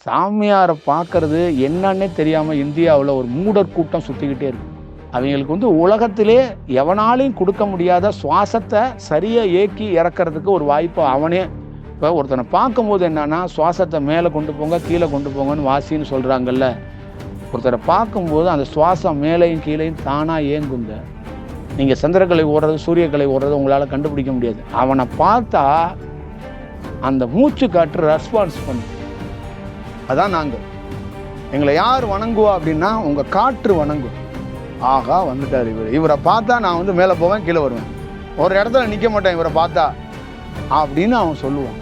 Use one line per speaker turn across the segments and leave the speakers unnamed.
சாமியாரை பார்க்கறது என்னன்னே தெரியாமல் இந்தியாவில் ஒரு மூடர் கூட்டம் சுற்றிக்கிட்டே இருக்கு. அவங்களுக்கு வந்து உலகத்திலே எவனாலையும் கொடுக்க முடியாத சுவாசத்தை சரியாக ஏக்கி இறக்கிறதுக்கு ஒரு வாய்ப்பை அவனே. இப்போ ஒருத்தனை பார்க்கும்போது என்னன்னா, சுவாசத்தை மேலே கொண்டு போங்க கீழே கொண்டு போங்கன்னு வாசின்னு சொல்கிறாங்கல்ல. ஒருத்தரை பார்க்கும்போது அந்த சுவாசம் மேலேயும் கீழேயும் தானாக ஏங்குங்க. நீங்கள் சந்திரக்கலை ஓடுறது சூரியக்கலை ஓடுறது உங்களால் கண்டுபிடிக்க முடியாது. அவனை பார்த்தா அந்த மூச்சு காற்று ரெஸ்பான்ஸ் பண்ணும். அதான் நாங்கள் எங்களை யார் வணங்குவா அப்படின்னா, உங்கள் காற்று வணங்கும். ஆகா வந்துட்டார் இவரை பார்த்தா நான் வந்து மேலே போவேன் கீழே வருவேன், ஒரு இடத்துல நிற்க மாட்டேன் இவரை பார்த்தா அப்படின்னு அவன் சொல்லுவான்.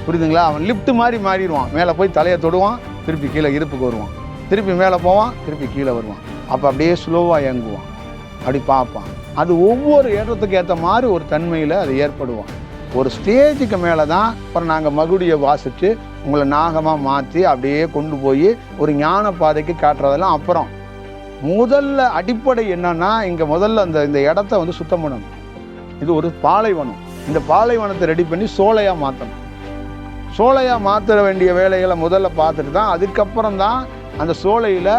புரியுதுங்களா? அவன் லிஃப்ட் மாதிரி மாறிடுவான். மேலே போய் தலையை தொடுவான், திருப்பி கீழே இருப்புக்கு வருவான், திருப்பி மேலே போவான், திருப்பி கீழே வருவான். அப்போ அப்படியே ஸ்லோவாக இயங்குவான். அப்படி பார்ப்பான். அது ஒவ்வொரு ஏற்றத்துக்கு ஏற்ற மாதிரி ஒரு தன்மையில் அது ஏற்படுவான். ஒரு ஸ்டேஜுக்கு மேலே தான் அப்புறம் நாங்கள் மகுடியை வாசித்து உங்களை நாகமாக மாற்றி அப்படியே கொண்டு போய் ஒரு ஞான பாதைக்கு காட்டுறதெல்லாம். அப்புறம் முதல்ல அடிப்படை என்னன்னா, இங்கே முதல்ல இந்த இடத்த வந்து சுத்தம் பண்ணணும். இது ஒரு பாலைவனம். இந்த பாலைவனத்தை ரெடி பண்ணி சோலையாக மாற்றணும். சோலையாக மாற்ற வேண்டிய வேலைகளை முதல்ல பார்த்துட்டு தான் அதுக்கப்புறம் தான் அந்த சோலையில்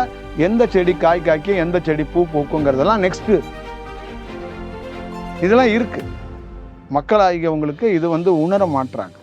எந்த செடி காய் காய்க்கும் எந்த செடி பூ பூக்குங்கிறதெல்லாம் நெக்ஸ்ட்டு. இதெல்லாம் இருக்குது. மக்களாகியவங்களுக்கு இது வந்து உணர மாட்டுறாங்க.